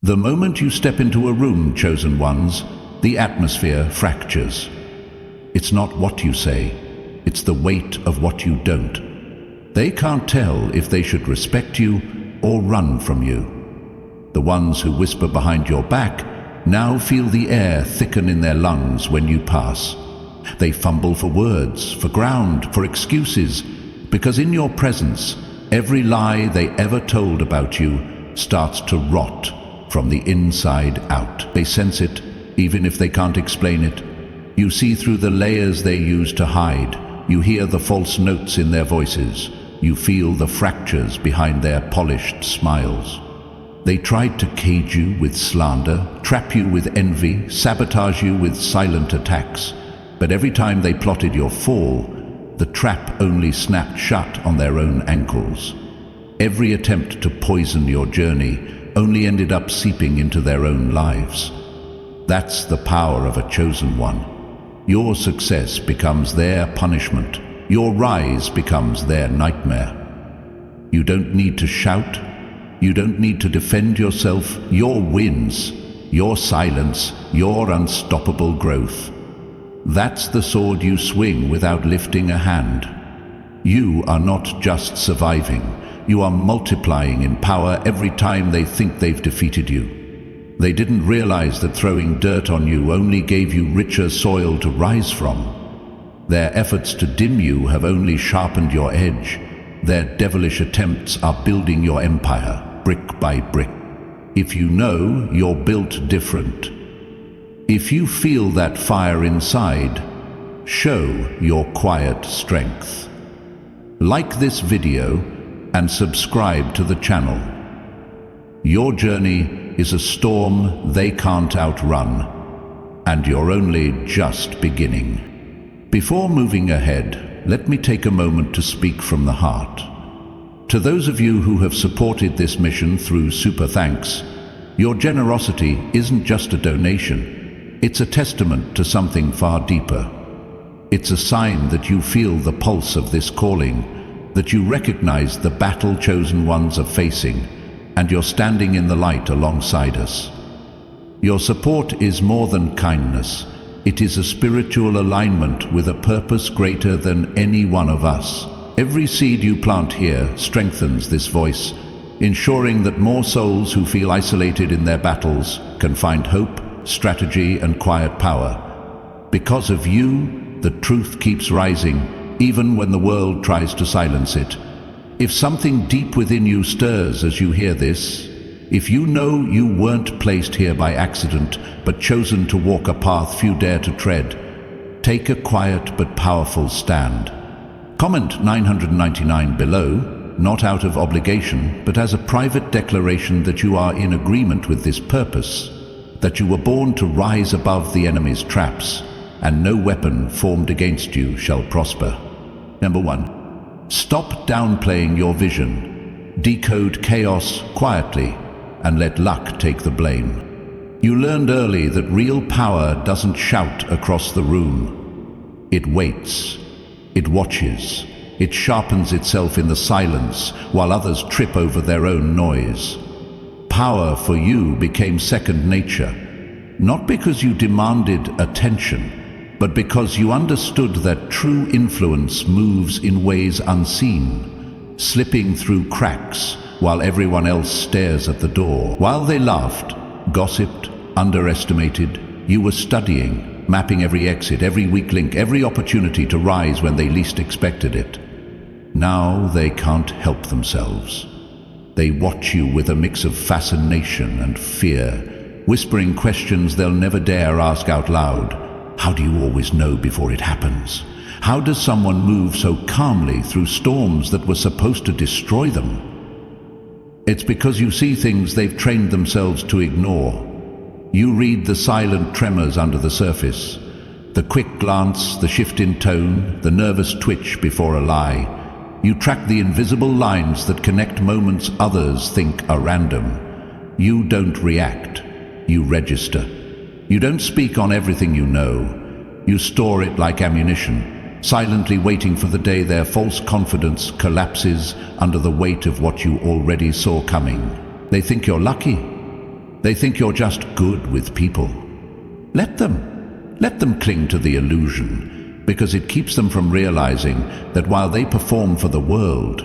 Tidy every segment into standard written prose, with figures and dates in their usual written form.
The moment you step into a room, chosen ones, the atmosphere fractures. It's not what you say, it's the weight of what you don't. They can't tell if they should respect you or run from you. The ones who whisper behind your back now feel the air thicken in their lungs when you pass. They fumble for words, for ground, for excuses, because in your presence, every lie they ever told about you starts to rot from the inside out. They sense it, even if they can't explain it. You see through the layers they use to hide. You hear the false notes in their voices. You feel the fractures behind their polished smiles. They tried to cage you with slander, trap you with envy, sabotage you with silent attacks. But every time they plotted your fall, the trap only snapped shut on their own ankles. Every attempt to poison your journey only ended up seeping into their own lives. That's the power of a chosen one. Your success becomes their punishment. Your rise becomes their nightmare. You don't need to shout. You don't need to defend yourself. Your wins, your silence, your unstoppable growth. That's the sword you swing without lifting a hand. You are not just surviving. You are multiplying in power every time they think they've defeated you. They didn't realize that throwing dirt on you only gave you richer soil to rise from. Their efforts to dim you have only sharpened your edge. Their devilish attempts are building your empire, brick by brick. If you know, you're built different. If you feel that fire inside, show your quiet strength. Like this video and subscribe to the channel. Your journey is a storm they can't outrun, and you're only just beginning. Before moving ahead, let me take a moment to speak from the heart. To those of you who have supported this mission through Super Thanks, your generosity isn't just a donation, it's a testament to something far deeper. It's a sign that you feel the pulse of this calling, that you recognize the battle chosen ones are facing, and you're standing in the light alongside us. Your support is more than kindness. It is a spiritual alignment with a purpose greater than any one of us. Every seed you plant here strengthens this voice, ensuring that more souls who feel isolated in their battles can find hope, strategy, and quiet power. Because of you, the truth keeps rising, even when the world tries to silence it. If something deep within you stirs as you hear this, if you know you weren't placed here by accident, but chosen to walk a path few dare to tread, take a quiet but powerful stand. Comment 999 below, not out of obligation, but as a private declaration that you are in agreement with this purpose, that you were born to rise above the enemy's traps, and no weapon formed against you shall prosper. Number 1. Stop downplaying your vision. Decode chaos quietly and let luck take the blame. You learned early that real power doesn't shout across the room. It waits. It watches. It sharpens itself in the silence while others trip over their own noise. Power for you became second nature, not because you demanded attention, but because you understood that true influence moves in ways unseen, slipping through cracks while everyone else stares at the door. While they laughed, gossiped, underestimated, you were studying, mapping every exit, every weak link, every opportunity to rise when they least expected it. Now they can't help themselves. They watch you with a mix of fascination and fear, whispering questions they'll never dare ask out loud. How do you always know before it happens? How does someone move so calmly through storms that were supposed to destroy them? It's because you see things they've trained themselves to ignore. You read the silent tremors under the surface, the quick glance, the shift in tone, the nervous twitch before a lie. You track the invisible lines that connect moments others think are random. You don't react, you register. You don't speak on everything you know. You store it like ammunition, silently waiting for the day their false confidence collapses under the weight of what you already saw coming. They think you're lucky. They think you're just good with people. Let them. Let them cling to the illusion, because it keeps them from realizing that while they perform for the world,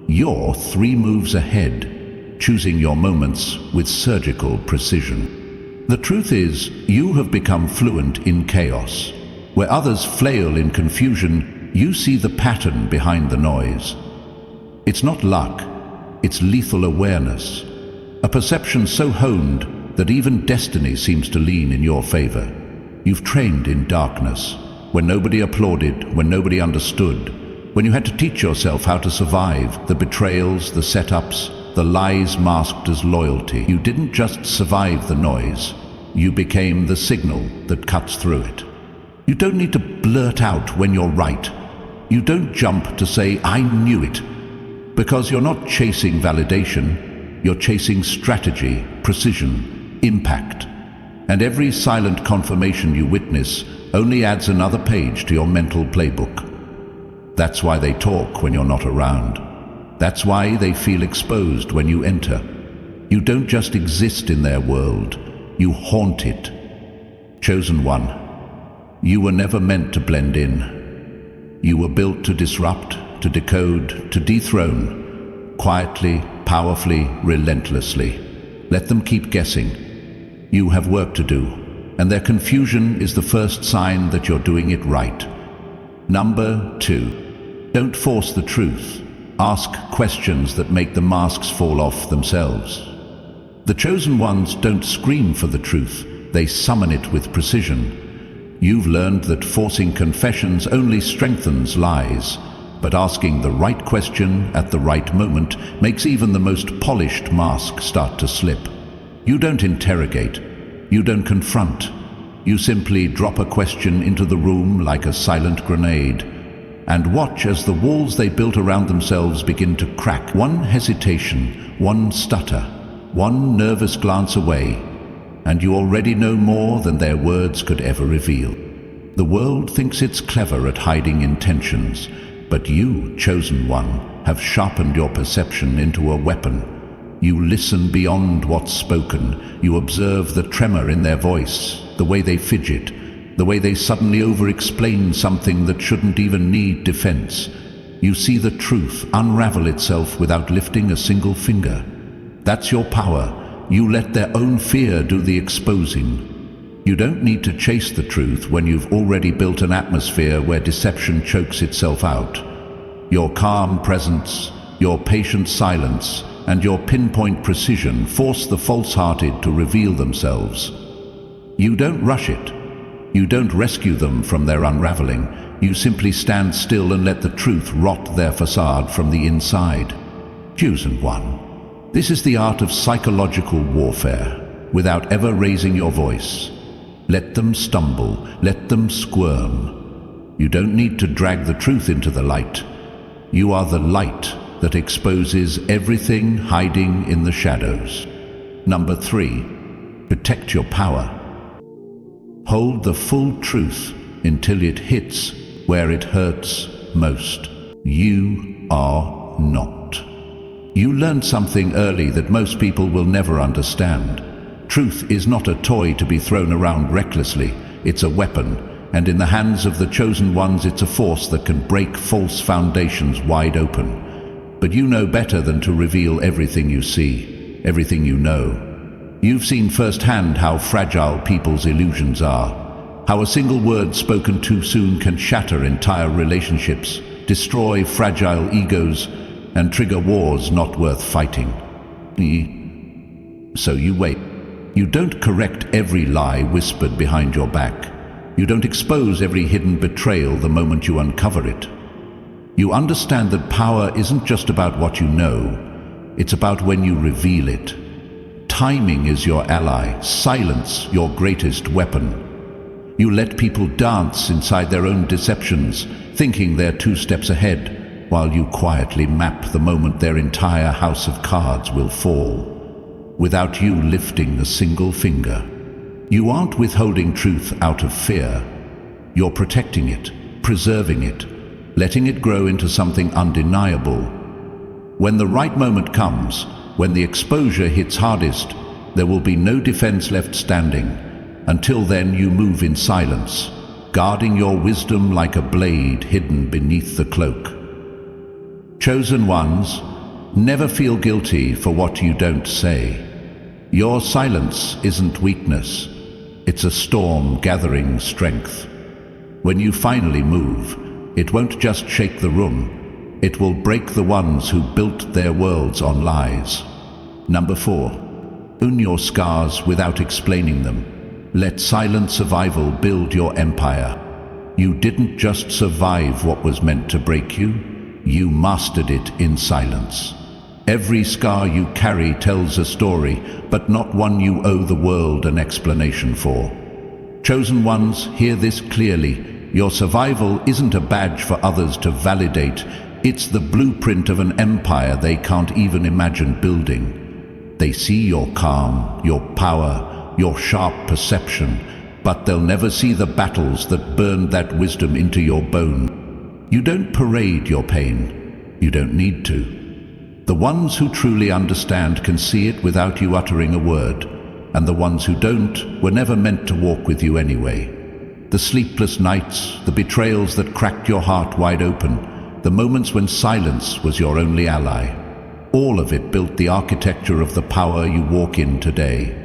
you're 3 moves ahead, choosing your moments with surgical precision. The truth is, you have become fluent in chaos. Where others flail in confusion, you see the pattern behind the noise. It's not luck, it's lethal awareness. A perception so honed that even destiny seems to lean in your favor. You've trained in darkness, when nobody applauded, when nobody understood, when you had to teach yourself how to survive the betrayals, the setups, the lies masked as loyalty. You didn't just survive the noise, you became the signal that cuts through it. You don't need to blurt out when you're right. You don't jump to say, "I knew it," because you're not chasing validation, you're chasing strategy, precision, impact. And every silent confirmation you witness only adds another page to your mental playbook. That's why they talk when you're not around. That's why they feel exposed when you enter. You don't just exist in their world, you haunt it. Chosen one, you were never meant to blend in. You were built to disrupt, to decode, to dethrone, quietly, powerfully, relentlessly. Let them keep guessing. You have work to do, and their confusion is the first sign that you're doing it right. Number 2, don't force the truth. Ask questions that make the masks fall off themselves. The chosen ones don't scream for the truth, they summon it with precision. You've learned that forcing confessions only strengthens lies, but asking the right question at the right moment makes even the most polished mask start to slip. You don't interrogate, you don't confront, you simply drop a question into the room like a silent grenade, and watch as the walls they built around themselves begin to crack. One hesitation, one stutter, one nervous glance away, and you already know more than their words could ever reveal. The world thinks it's clever at hiding intentions, but you, chosen one, have sharpened your perception into a weapon. You listen beyond what's spoken. You observe the tremor in their voice, the way they fidget, the way they suddenly over-explain something that shouldn't even need defense. You see the truth unravel itself without lifting a single finger. That's your power. You let their own fear do the exposing. You don't need to chase the truth when you've already built an atmosphere where deception chokes itself out. Your calm presence, your patient silence, and your pinpoint precision force the false-hearted to reveal themselves. You don't rush it. You don't rescue them from their unraveling. You simply stand still and let the truth rot their facade from the inside. Chosen one. This is the art of psychological warfare, without ever raising your voice. Let them stumble, let them squirm. You don't need to drag the truth into the light. You are the light that exposes everything hiding in the shadows. Number 3, protect your power. Hold the full truth until it hits where it hurts most. You are not. You learned something early that most people will never understand. Truth is not a toy to be thrown around recklessly. It's a weapon, and in the hands of the chosen ones it's a force that can break false foundations wide open. But you know better than to reveal everything you see, everything you know. You've seen firsthand how fragile people's illusions are, how a single word spoken too soon can shatter entire relationships, destroy fragile egos, and trigger wars not worth fighting. So you wait. You don't correct every lie whispered behind your back. You don't expose every hidden betrayal the moment you uncover it. You understand that power isn't just about what you know, it's about when you reveal it. Timing is your ally, silence your greatest weapon. You let people dance inside their own deceptions, thinking they're 2 steps ahead, while you quietly map the moment their entire house of cards will fall, without you lifting a single finger. You aren't withholding truth out of fear. You're protecting it, preserving it, letting it grow into something undeniable. When the right moment comes, when the exposure hits hardest, There will be no defense left standing. Until then, you move in silence, guarding your wisdom like a blade hidden beneath the cloak. Chosen ones, never feel guilty for what you don't say. Your silence isn't weakness. It's a storm gathering strength. When you finally move, it won't just shake the room. It will break the ones who built their worlds on lies. Number 4. Own your scars without explaining them. Let silent survival build your empire. You didn't just survive what was meant to break you. You mastered it in silence. Every scar you carry tells a story, but not one you owe the world an explanation for. Chosen ones, hear this clearly. Your survival isn't a badge for others to validate. It's the blueprint of an empire they can't even imagine building. They see your calm, your power, your sharp perception, but they'll never see the battles that burned that wisdom into your bone. You don't parade your pain. You don't need to. The ones who truly understand can see it without you uttering a word, and the ones who don't were never meant to walk with you anyway. The sleepless nights, the betrayals that cracked your heart wide open, the moments when silence was your only ally, all of it built the architecture of the power you walk in today.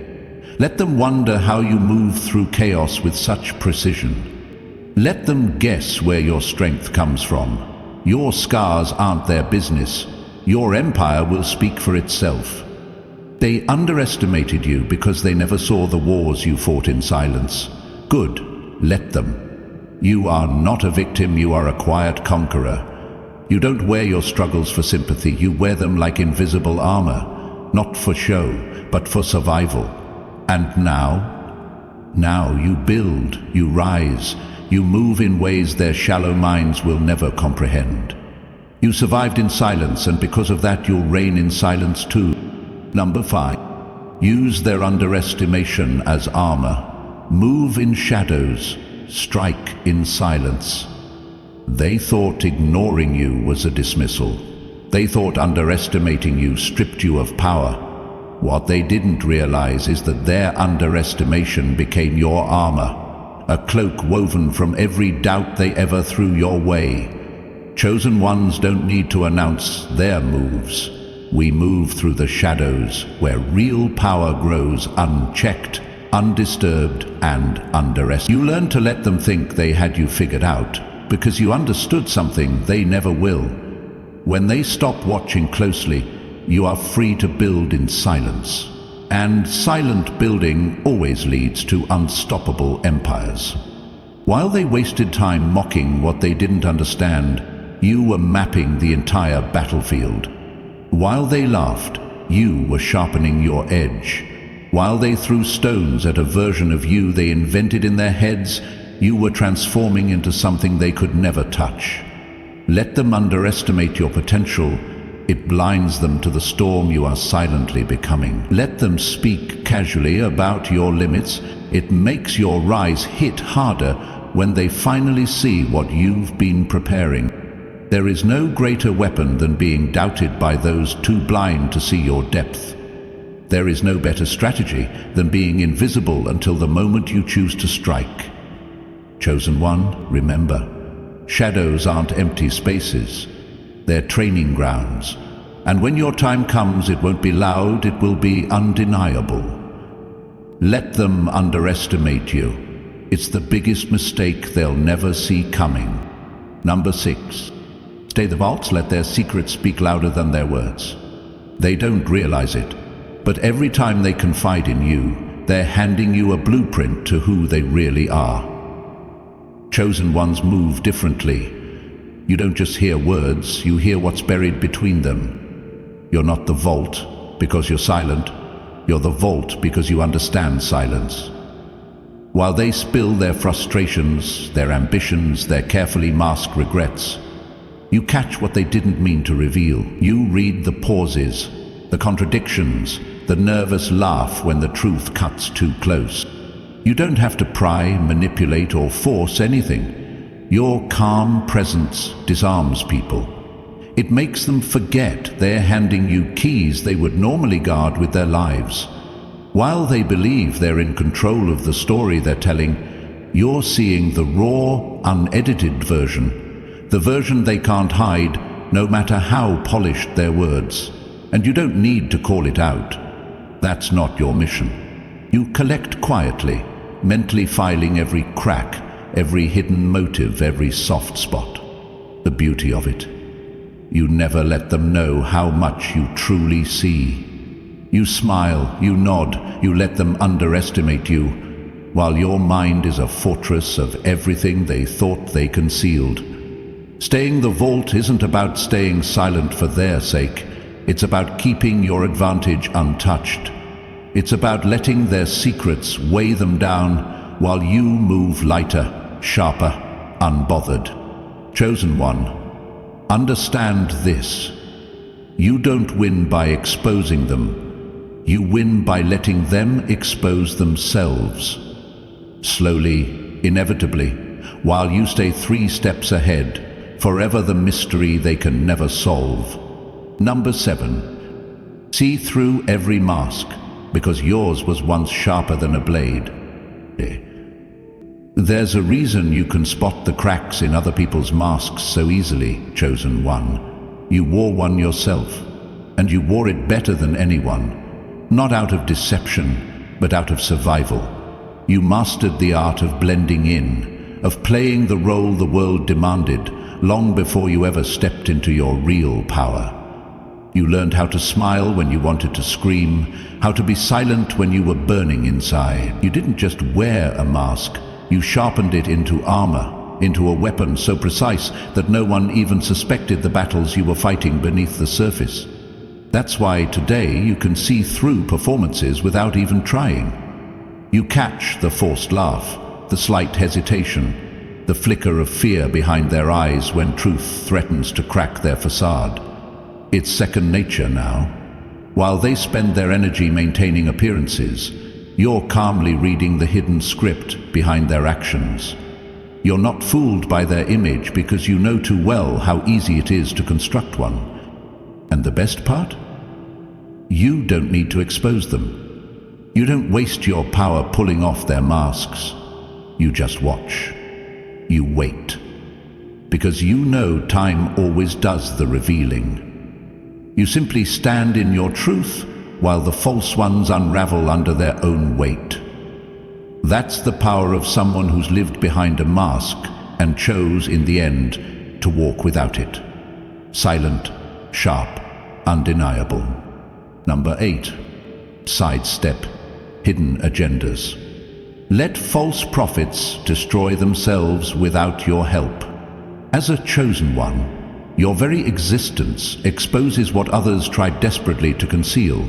Let them wonder how you move through chaos with such precision. Let them guess where your strength comes from. Your scars aren't their business. Your empire will speak for itself. They underestimated you because they never saw the wars you fought in silence. Good. Let them. You are not a victim, you are a quiet conqueror. You don't wear your struggles for sympathy, you wear them like invisible armor, not for show, but for survival. And now you build, you rise, you move in ways their shallow minds will never comprehend. You survived in silence, and because of that you'll reign in silence too. Number 5. Use their underestimation as armor. Move in shadows, strike in silence. They thought ignoring you was a dismissal. They thought underestimating you stripped you of power. What they didn't realize is that their underestimation became your armor, a cloak woven from every doubt they ever threw your way. Chosen ones don't need to announce their moves. We move through the shadows where real power grows unchecked, undisturbed, and underestimated. You learn to let them think they had you figured out, because you understood something they never will. When they stop watching closely, you are free to build in silence. And silent building always leads to unstoppable empires. While they wasted time mocking what they didn't understand, you were mapping the entire battlefield. While they laughed, you were sharpening your edge. While they threw stones at a version of you they invented in their heads, you were transforming into something they could never touch. Let them underestimate your potential. It blinds them to the storm you are silently becoming. Let them speak casually about your limits. It makes your rise hit harder when they finally see what you've been preparing. There is no greater weapon than being doubted by those too blind to see your depth. There is no better strategy than being invisible until the moment you choose to strike. Chosen one, remember, shadows aren't empty spaces. They're training grounds. And when your time comes, it won't be loud, it will be undeniable. Let them underestimate you. It's the biggest mistake they'll never see coming. Number 6. Stay the vaults, let their secrets speak louder than their words. They don't realize it, but every time they confide in you, they're handing you a blueprint to who they really are. Chosen ones move differently. You don't just hear words, you hear what's buried between them. You're not the vault because you're silent. You're the vault because you understand silence. While they spill their frustrations, their ambitions, their carefully masked regrets, you catch what they didn't mean to reveal. You read the pauses, the contradictions, the nervous laugh when the truth cuts too close. You don't have to pry, manipulate, or force anything. Your calm presence disarms people. It makes them forget they're handing you keys they would normally guard with their lives. While they believe they're in control of the story they're telling, you're seeing the raw, unedited version, the version they can't hide, no matter how polished their words. And you don't need to call it out. That's not your mission. You collect quietly, mentally filing every crack, every hidden motive, every soft spot. The beauty of it. You never let them know how much you truly see. You smile, you nod, you let them underestimate you, while your mind is a fortress of everything they thought they concealed. Staying the vault isn't about staying silent for their sake. It's about keeping your advantage untouched. It's about letting their secrets weigh them down while you move lighter, sharper, unbothered. Chosen one, understand this. You don't win by exposing them. You win by letting them expose themselves. Slowly, inevitably, while you stay 3 steps ahead, forever the mystery they can never solve. Number 7. See through every mask, because yours was once sharper than a blade. There's a reason you can spot the cracks in other people's masks so easily, chosen one. You wore one yourself, and you wore it better than anyone. Not out of deception, but out of survival. You mastered the art of blending in, of playing the role the world demanded, long before you ever stepped into your real power. You learned how to smile when you wanted to scream, how to be silent when you were burning inside. You didn't just wear a mask, you sharpened it into armor, into a weapon so precise that no one even suspected the battles you were fighting beneath the surface. That's why today you can see through performances without even trying. You catch the forced laugh, the slight hesitation, the flicker of fear behind their eyes when truth threatens to crack their facade. It's second nature now. While they spend their energy maintaining appearances, you're calmly reading the hidden script behind their actions. You're not fooled by their image because you know too well how easy it is to construct one. And the best part? You don't need to expose them. You don't waste your power pulling off their masks. You just watch. You wait. Because you know time always does the revealing. You simply stand in your truth while the false ones unravel under their own weight. That's the power of someone who's lived behind a mask and chose, in the end, to walk without it. Silent, sharp, undeniable. Number 8. Sidestep. Hidden agendas. Let false prophets destroy themselves without your help. As a chosen one, your very existence exposes what others try desperately to conceal.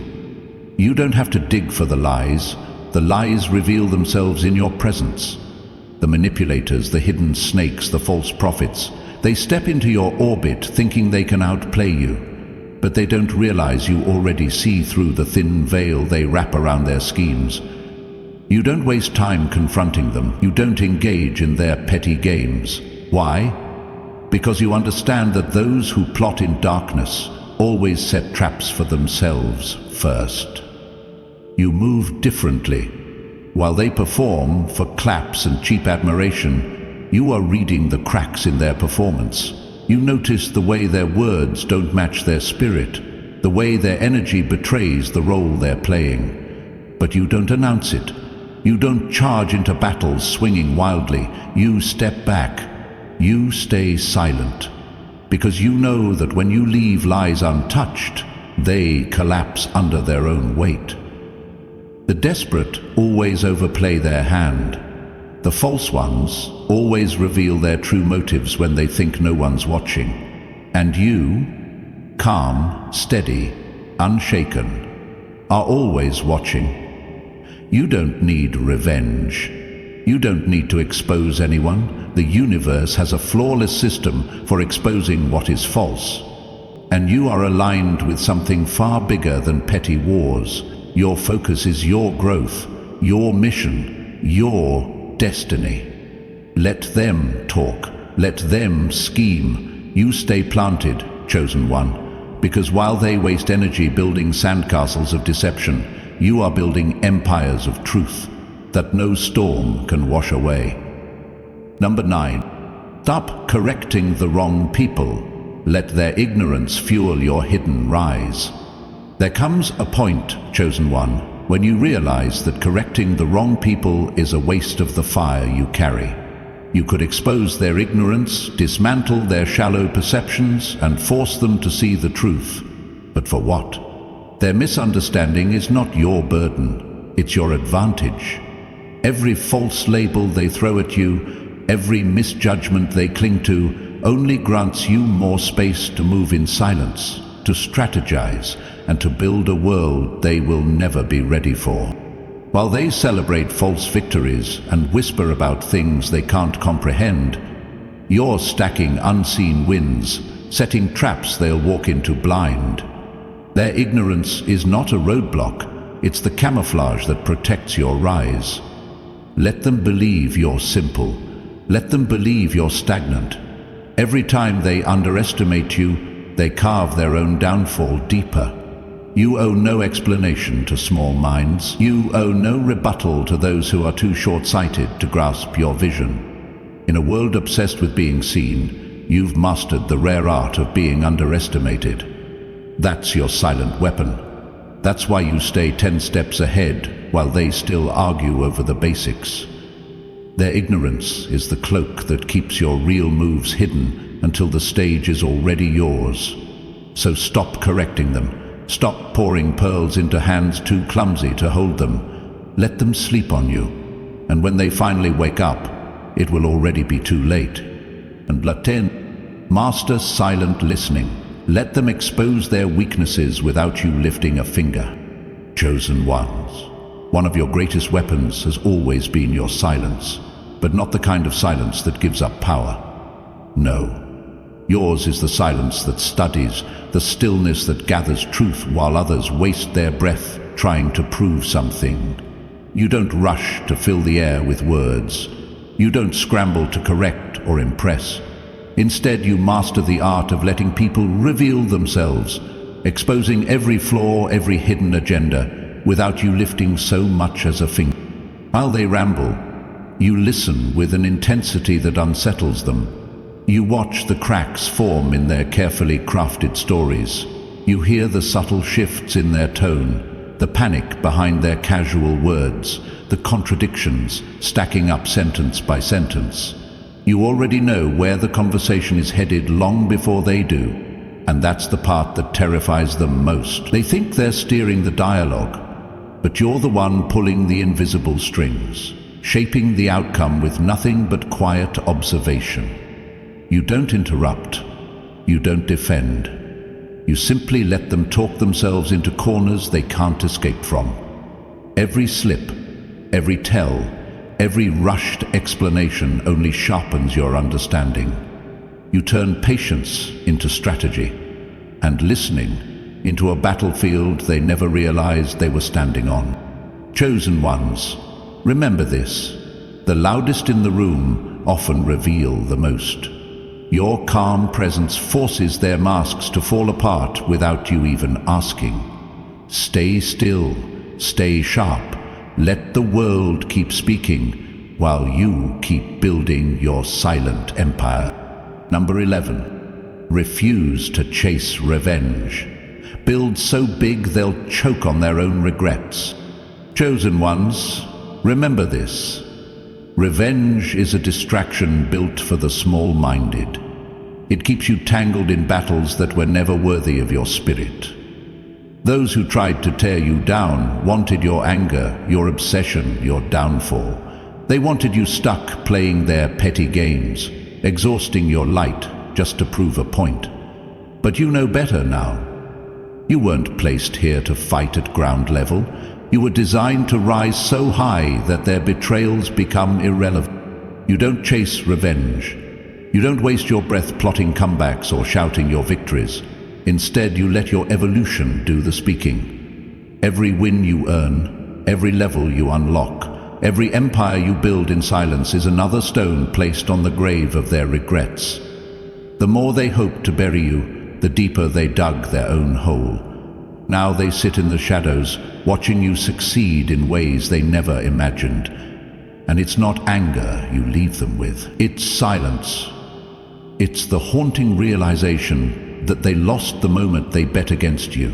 You don't have to dig for the lies. The lies reveal themselves in your presence. The manipulators, the hidden snakes, the false prophets, they step into your orbit thinking they can outplay you. But they don't realize you already see through the thin veil they wrap around their schemes. You don't waste time confronting them. You don't engage in their petty games. Why? Because you understand that those who plot in darkness always set traps for themselves first. You move differently. While they perform for claps and cheap admiration, you are reading the cracks in their performance. You notice the way their words don't match their spirit, the way their energy betrays the role they're playing. But you don't announce it. You don't charge into battles swinging wildly. You step back. You stay silent. Because you know that when you leave lies untouched, they collapse under their own weight. The desperate always overplay their hand. The false ones always reveal their true motives when they think no one's watching. And you, calm, steady, unshaken, are always watching. You don't need revenge. You don't need to expose anyone. The universe has a flawless system for exposing what is false. And you are aligned with something far bigger than petty wars. Your focus is your growth, your mission, your destiny. Let them talk. Let them scheme. You stay planted, chosen one, because while they waste energy building sandcastles of deception, you are building empires of truth that no storm can wash away. Number 9. Stop correcting the wrong people. Let their ignorance fuel your hidden rise. There comes a point, chosen one, when you realize that correcting the wrong people is a waste of the fire you carry. You could expose their ignorance, dismantle their shallow perceptions, and force them to see the truth. But for what? Their misunderstanding is not your burden, it's your advantage. Every false label they throw at you, every misjudgment they cling to, only grants you more space to move in silence, to strategize, and to build a world they will never be ready for. While they celebrate false victories and whisper about things they can't comprehend, you're stacking unseen wins, setting traps they'll walk into blind. Their ignorance is not a roadblock, it's the camouflage that protects your rise. Let them believe you're simple. Let them believe you're stagnant. Every time they underestimate you, they carve their own downfall deeper. You owe no explanation to small minds. You owe no rebuttal to those who are too short-sighted to grasp your vision. In a world obsessed with being seen, you've mastered the rare art of being underestimated. That's your silent weapon. That's why you stay 10 steps ahead while they still argue over the basics. Their ignorance is the cloak that keeps your real moves hidden until the stage is already yours. So stop correcting them. Stop pouring pearls into hands too clumsy to hold them. Let them sleep on you. And when they finally wake up, it will already be too late. And 10. Master silent listening. Let them expose their weaknesses without you lifting a finger. Chosen ones. One of your greatest weapons has always been your silence, but not the kind of silence that gives up power. No. Yours is the silence that studies, the stillness that gathers truth while others waste their breath trying to prove something. You don't rush to fill the air with words. You don't scramble to correct or impress. Instead, you master the art of letting people reveal themselves, exposing every flaw, every hidden agenda, without you lifting so much as a finger. While they ramble, you listen with an intensity that unsettles them. You watch the cracks form in their carefully crafted stories. You hear the subtle shifts in their tone, the panic behind their casual words, the contradictions stacking up sentence by sentence. You already know where the conversation is headed long before they do, and that's the part that terrifies them most. They think they're steering the dialogue, but you're the one pulling the invisible strings, shaping the outcome with nothing but quiet observation. You don't interrupt. You don't defend. You simply let them talk themselves into corners they can't escape from. Every slip, every tell, every rushed explanation only sharpens your understanding. You turn patience into strategy, and listening into a battlefield they never realized they were standing on. Chosen ones, remember this. The loudest in the room often reveal the most. Your calm presence forces their masks to fall apart without you even asking. Stay still, stay sharp, let the world keep speaking while you keep building your silent empire. Number 11. Refuse to chase revenge. Build so big they'll choke on their own regrets. Chosen ones, remember this. Revenge is a distraction built for the small-minded. It keeps you tangled in battles that were never worthy of your spirit. Those who tried to tear you down wanted your anger, your obsession, your downfall. They wanted you stuck playing their petty games, exhausting your light just to prove a point. But you know better now. You weren't placed here to fight at ground level. You were designed to rise so high that their betrayals become irrelevant. You don't chase revenge. You don't waste your breath plotting comebacks or shouting your victories. Instead, you let your evolution do the speaking. Every win you earn, every level you unlock, every empire you build in silence is another stone placed on the grave of their regrets. The more they hoped to bury you, the deeper they dug their own hole. Now they sit in the shadows, watching you succeed in ways they never imagined. And it's not anger you leave them with, it's silence. It's the haunting realization that they lost the moment they bet against you.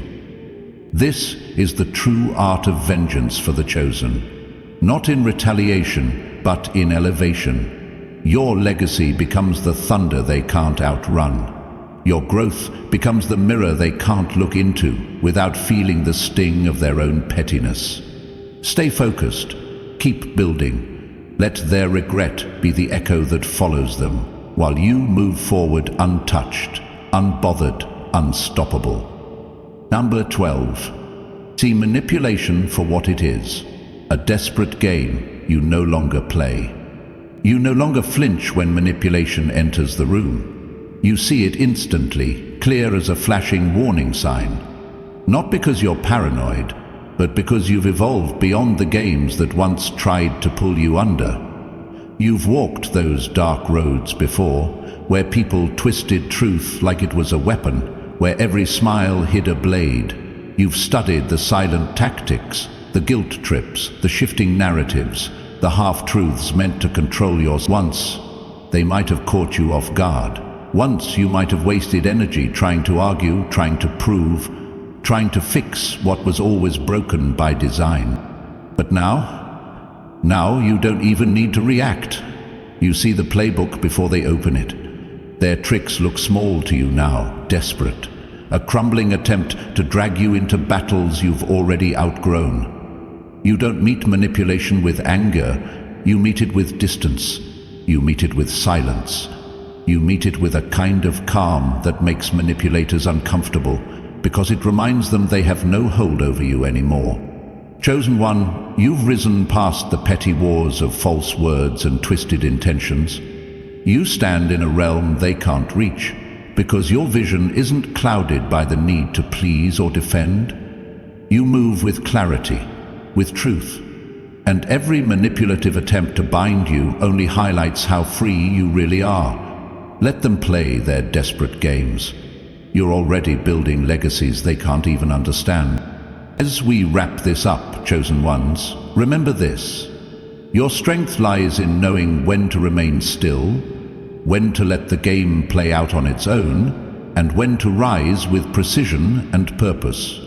This is the true art of vengeance for the chosen. Not in retaliation, but in elevation. Your legacy becomes the thunder they can't outrun. Your growth becomes the mirror they can't look into without feeling the sting of their own pettiness. Stay focused. Keep building. Let their regret be the echo that follows them, while you move forward untouched, unbothered, unstoppable. Number 12. See manipulation for what it is. A desperate game you no longer play. You no longer flinch when manipulation enters the room. You see it instantly, clear as a flashing warning sign. Not because you're paranoid, but because you've evolved beyond the games that once tried to pull you under. You've walked those dark roads before, where people twisted truth like it was a weapon, where every smile hid a blade. You've studied the silent tactics, the guilt trips, the shifting narratives, the half-truths meant to control yours. Once, they might have caught you off guard. Once you might have wasted energy trying to argue, trying to prove, trying to fix what was always broken by design. But now you don't even need to react. You see the playbook before they open it. Their tricks look small to you now, desperate. A crumbling attempt to drag you into battles you've already outgrown. You don't meet manipulation with anger, you meet it with distance. You meet it with silence. You meet it with a kind of calm that makes manipulators uncomfortable, because it reminds them they have no hold over you anymore. Chosen one, you've risen past the petty wars of false words and twisted intentions. You stand in a realm they can't reach, because your vision isn't clouded by the need to please or defend. You move with clarity, with truth, and every manipulative attempt to bind you only highlights how free you really are. Let them play their desperate games. You're already building legacies they can't even understand. As we wrap this up, chosen ones, remember this. Your strength lies in knowing when to remain still, when to let the game play out on its own, and when to rise with precision and purpose.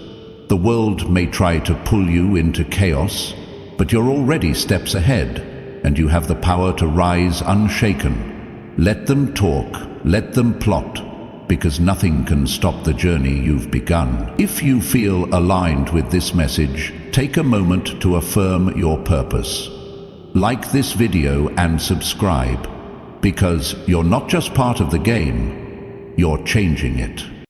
The world may try to pull you into chaos, but you're already steps ahead, and you have the power to rise unshaken. Let them talk, let them plot, because nothing can stop the journey you've begun. If you feel aligned with this message, take a moment to affirm your purpose. Like this video and subscribe, because you're not just part of the game, you're changing it.